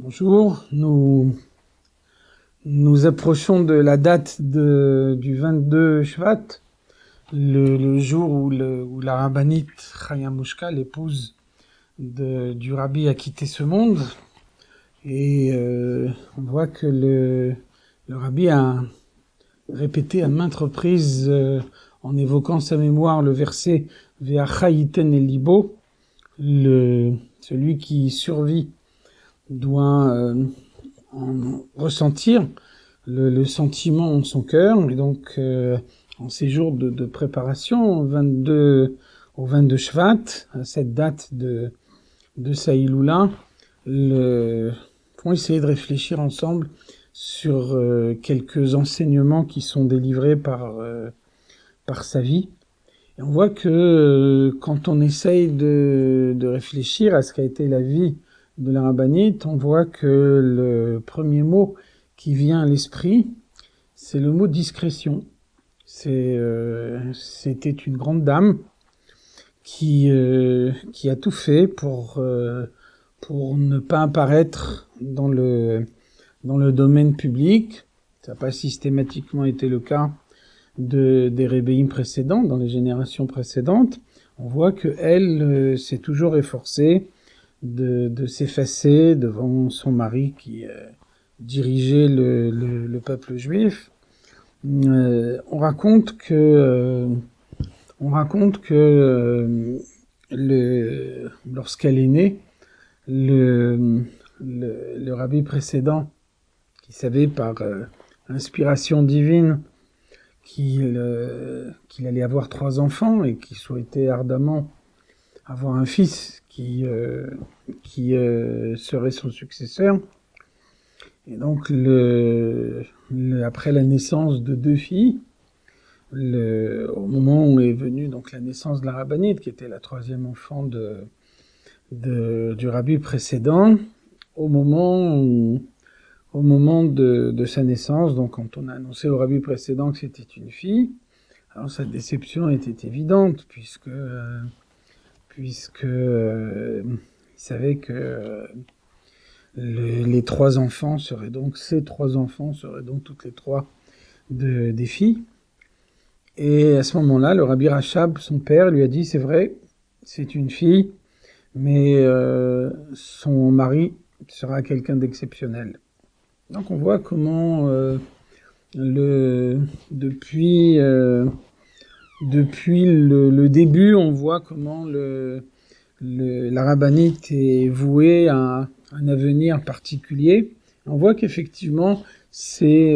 Bonjour, nous approchons de la date du 22 Shvat, le jour où la rabbinite Chaya Mushka, l'épouse du rabbi, a quitté ce monde. Et on voit que le rabbi a répété à maintes reprises, en évoquant sa mémoire, le verset Ve'acha yiten el libo, celui qui survit doit en ressentir le sentiment en son cœur. Et donc, en ces jours de préparation, au 22 Shvat, à cette date de Saïloula, pour essayer de réfléchir ensemble sur quelques enseignements qui sont délivrés par sa vie. Et on voit que quand on essaye de réfléchir à ce qu'a été la vie de la rabbinite, on voit que le premier mot qui vient à l'esprit, c'est le mot discrétion. C'était une grande dame qui a tout fait pour ne pas apparaître dans le domaine public. Ça n'a pas systématiquement été le cas des rébéim précédents, dans les générations précédentes. On voit que elle s'est toujours efforcée de s'effacer devant son mari qui dirigeait le peuple juif. On raconte que lorsqu'elle est née, le rabbi précédent, qui savait par inspiration divine qu'il allait avoir 3 enfants et qui souhaitait ardemment avoir un fils qui serait son successeur. Et donc, après la naissance de 2 filles, au moment où est venue donc la naissance de la rabbinite, qui était la 3e enfant du rabbi précédent, au moment de sa naissance, donc quand on a annoncé au rabbi précédent que c'était une fille, alors sa déception était évidente, puisque il savait que ces 3 enfants seraient donc toutes les 3 des filles. Et à ce moment-là, le rabbi Rachab, son père, lui a dit, c'est vrai, c'est une fille, mais son mari sera quelqu'un d'exceptionnel. Donc on voit comment depuis le début, on voit comment la rabbinite est vouée à un avenir particulier. On voit qu'effectivement, c'est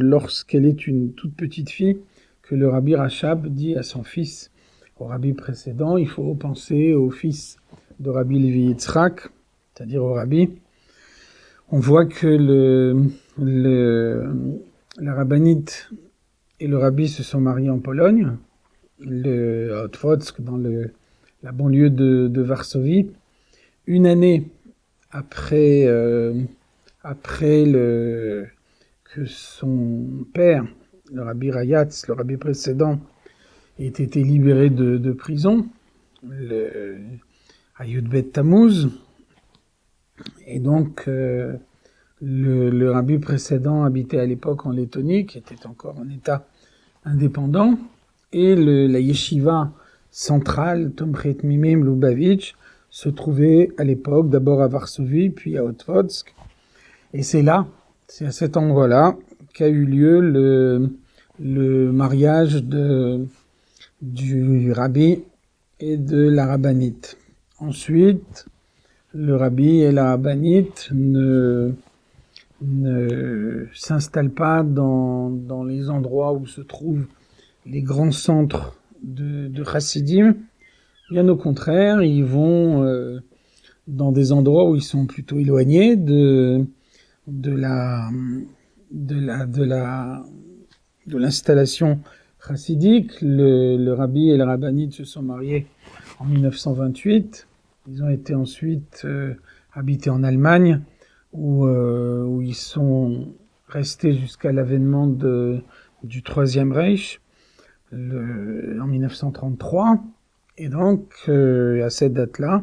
lorsqu'elle est une toute petite fille que le rabbi Rachab dit à son fils, au rabbi précédent, il faut penser au fils de Rabbi Levi Yitzhak, c'est-à-dire au rabbi. On voit que la rabbinite et le rabbi se sont mariés en Pologne, à Otwock, dans la banlieue de Varsovie, une année après que son père, le rabbi Rayatz, le rabbi précédent, ait été libéré de prison, à Yud Bet Tammuz. Et donc, le rabbi précédent habitait à l'époque en Lettonie, qui était encore un État indépendant, et la yeshiva centrale, Tomchet Mimim Lubavitch, se trouvait à l'époque d'abord à Varsovie, puis à Otwock. Et c'est à cet endroit-là, qu'a eu lieu le mariage du rabbi et de la rabbinite. Ensuite, le rabbi et la rabbinite ne s'installent pas dans les endroits où se trouvent les grands centres de chassidim. Bien au contraire, ils vont dans des endroits où ils sont plutôt éloignés de l'installation chassidique. Le rabbi et la rabbinite se sont mariés en 1928. Ils ont été ensuite habités en Allemagne, où ils sont restés jusqu'à l'avènement du Troisième Reich en 1933. Et donc, à cette date-là,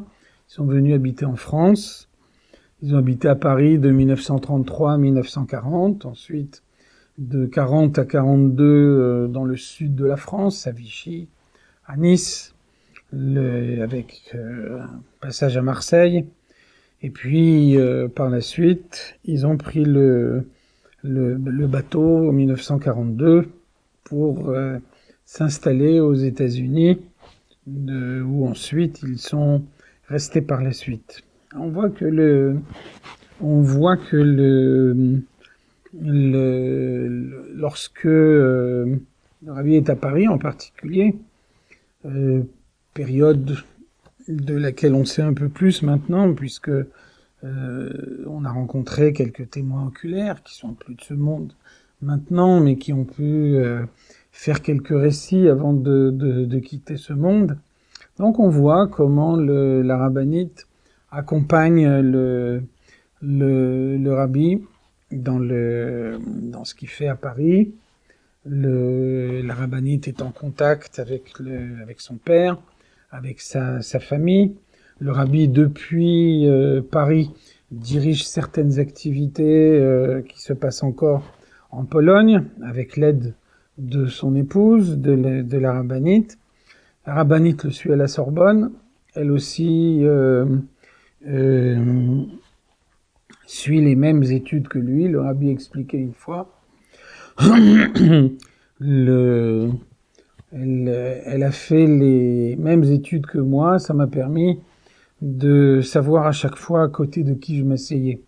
ils sont venus habiter en France. Ils ont habité à Paris de 1933 à 1940, ensuite de 40 à 42 dans le sud de la France, à Vichy, à Nice, avec un passage à Marseille. Et puis, par la suite, ils ont pris le bateau en 1942 pour s'installer aux États-Unis, où ensuite ils sont restés par la suite. On voit que lorsque le Rabbi est à Paris en particulier, période de laquelle on sait un peu plus maintenant, puisque on a rencontré quelques témoins oculaires qui sont plus de ce monde maintenant, mais qui ont pu faire quelques récits avant de quitter ce monde. Donc on voit comment la rabbinite accompagne le rabbi dans ce qu'il fait à Paris. La rabbinite est en contact avec son père, avec sa famille. Le rabbi, depuis Paris, dirige certaines activités qui se passent encore en Pologne, avec l'aide de son épouse, de la rabbinite. La rabbinite le suit à la Sorbonne. Elle aussi suit les mêmes études que lui. Le rabbi expliquait une fois. Elle a fait les mêmes études que moi. Ça m'a permis de savoir à chaque fois à côté de qui je m'asseyais.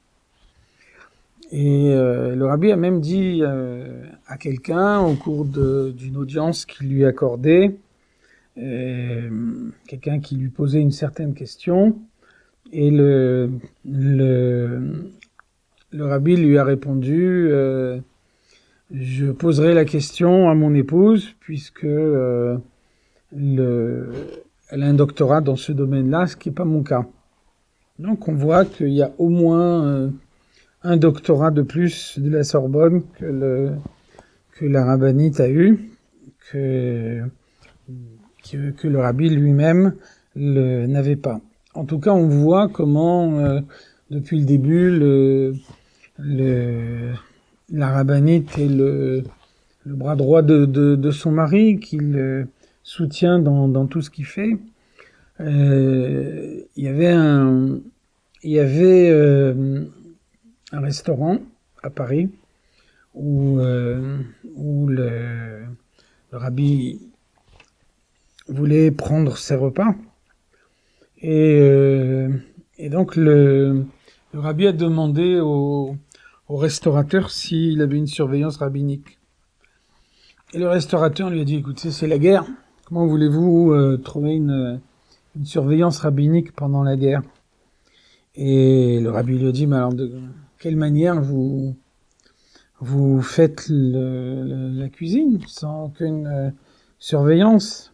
Et le rabbi a même dit à quelqu'un au cours d'une audience qu'il lui accordait, quelqu'un qui lui posait une certaine question, et le rabbi lui a répondu je poserai la question à mon épouse puisque elle a un doctorat dans ce domaine-là, ce qui n'est pas mon cas. Donc on voit qu'il y a au moins un doctorat de plus de la Sorbonne que la rabbinite a eu, que le rabbi lui-même n'avait pas. En tout cas, on voit comment, depuis le début, la rabbinite est le bras droit de son mari, qu'il soutient dans tout ce qu'il fait. Il y avait un restaurant à Paris où le rabbi voulait prendre ses repas. Et donc le rabbi a demandé au restaurateur s'il avait une surveillance rabbinique. Et le restaurateur lui a dit, écoutez, c'est la guerre. Comment voulez-vous trouver une surveillance rabbinique pendant la guerre? Et le rabbi lui a dit, mais alors de quelle manière vous faites la cuisine sans aucune surveillance?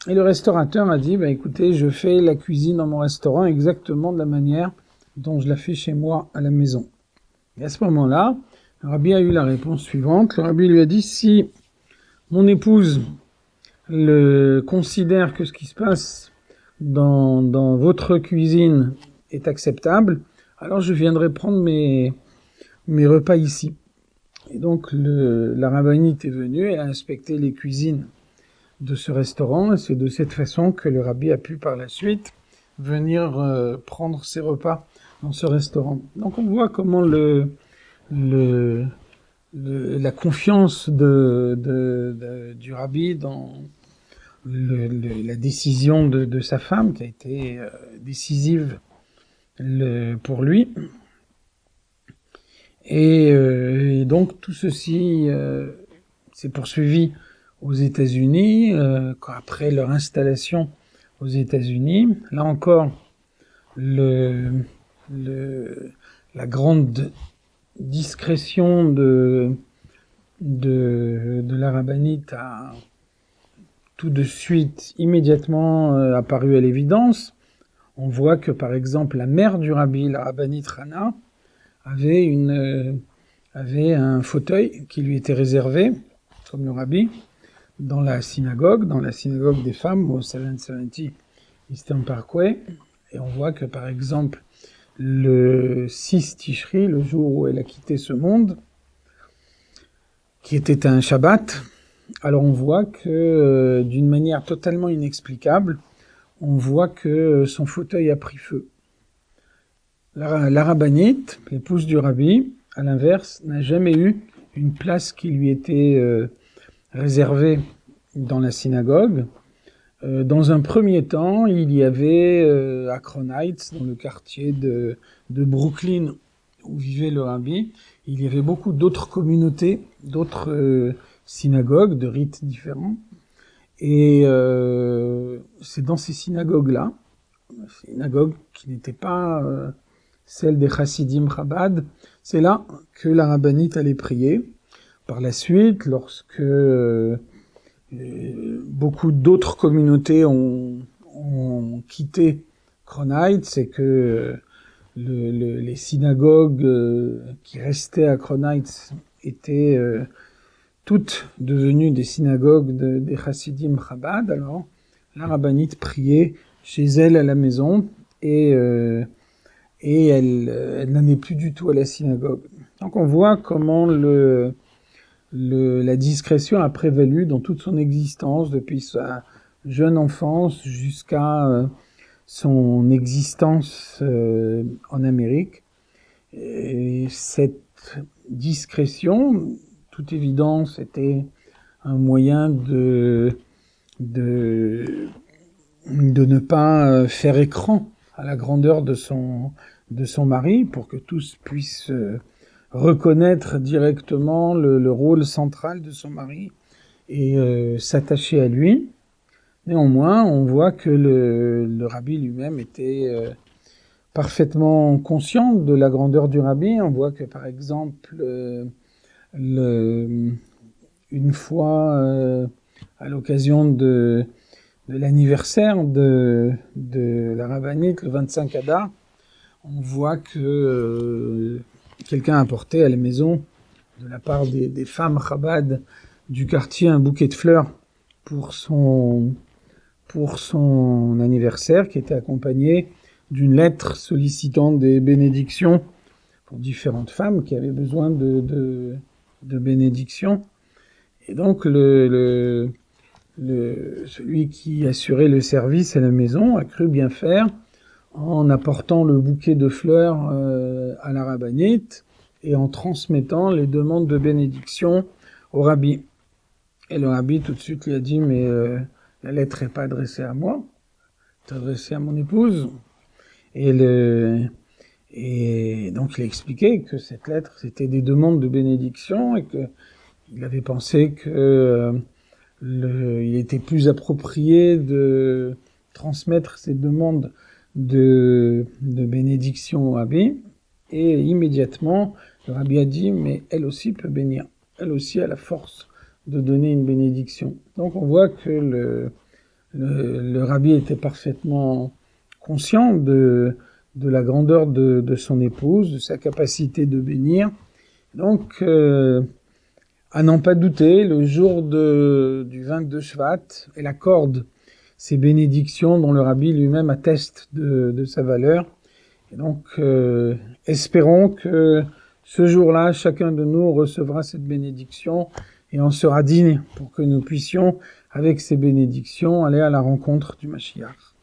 Et le restaurateur a dit, écoutez, je fais la cuisine dans mon restaurant exactement de la manière dont je la fais chez moi à la maison. Et à ce moment-là, le rabbi a eu la réponse suivante. Le rabbi lui a dit, si mon épouse considère que ce qui se passe dans votre cuisine est acceptable, alors je viendrai prendre mes repas ici. Et donc la rabbinite est venue, elle a inspecté les cuisines de ce restaurant, et c'est de cette façon que le rabbi a pu par la suite venir prendre ses repas dans ce restaurant. Donc on voit comment la confiance du rabbi dans la décision de sa femme, qui a été décisive pour lui. Et donc tout ceci s'est poursuivi aux États-Unis, après leur installation aux États-Unis. Là encore, la grande discrétion de la rabbinite a tout de suite, immédiatement apparu à l'évidence. On voit que, par exemple, la mère du rabbi, la rabbinite Rana, avait un fauteuil qui lui était réservé, comme le rabbi, dans la synagogue des femmes, au 770 Eastern Parkway. Et on voit que, par exemple, le 6 Tishri, le jour où elle a quitté ce monde, qui était un Shabbat. Alors on voit que, d'une manière totalement inexplicable, on voit que son fauteuil a pris feu. La rabbinite, l'épouse du rabbi, à l'inverse, n'a jamais eu une place qui lui était réservée dans la synagogue. Dans un premier temps, il y avait à Crown Heights, dans le quartier de Brooklyn où vivait le rabbi, il y avait beaucoup d'autres communautés, d'autres synagogues de rites différents. Et c'est dans ces synagogues-là, synagogues qui n'étaient pas celle des Chassidim Chabad, c'est là que la rabbinite allait prier. Par la suite, lorsque beaucoup d'autres communautés ont quitté Crown Heights, c'est que les synagogues qui restaient à Crown Heights étaient toutes devenues des synagogues des Chassidim Chabad. Alors, la rabbinite priait chez elle à la maison et elle n'en est plus du tout à la synagogue. Donc on voit comment la discrétion a prévalu dans toute son existence, depuis sa jeune enfance jusqu'à son existence en Amérique. Et cette discrétion, toute évidence, était un moyen de ne pas faire écran à la grandeur de son mari, pour que tous puissent reconnaître directement le rôle central de son mari et s'attacher à lui. Néanmoins, on voit que le rabbi lui-même était parfaitement conscient de la grandeur du rabbi. On voit que, par exemple, une fois, à l'occasion de l'anniversaire de la rabbinite, le 25 Adar, on voit que quelqu'un a apporté à la maison, de la part des femmes Chabad du quartier, un bouquet de fleurs pour son anniversaire, qui était accompagné d'une lettre sollicitant des bénédictions pour différentes femmes qui avaient besoin de bénédictions. Et donc celui qui assurait le service à la maison a cru bien faire en apportant le bouquet de fleurs à la rabbinite et en transmettant les demandes de bénédiction au rabbi. Et le rabbi tout de suite lui a dit « Mais la lettre n'est pas adressée à moi, c'est adressée à mon épouse. » Et donc il a expliqué que cette lettre, c'était des demandes de bénédiction et qu'il avait pensé que il était plus approprié de transmettre ces demandes de bénédiction au rabbi. Et immédiatement, le rabbi a dit, mais elle aussi peut bénir. Elle aussi a la force de donner une bénédiction. Donc on voit que le rabbi était parfaitement conscient de la grandeur de son épouse, de sa capacité de bénir. Donc, à n'en pas douter, le jour du 22 Shvat, elle accorde ces bénédictions dont le rabbi lui-même atteste de sa valeur. Et donc, espérons que ce jour-là, chacun de nous recevra cette bénédiction et en sera digne pour que nous puissions, avec ces bénédictions, aller à la rencontre du Mashiach.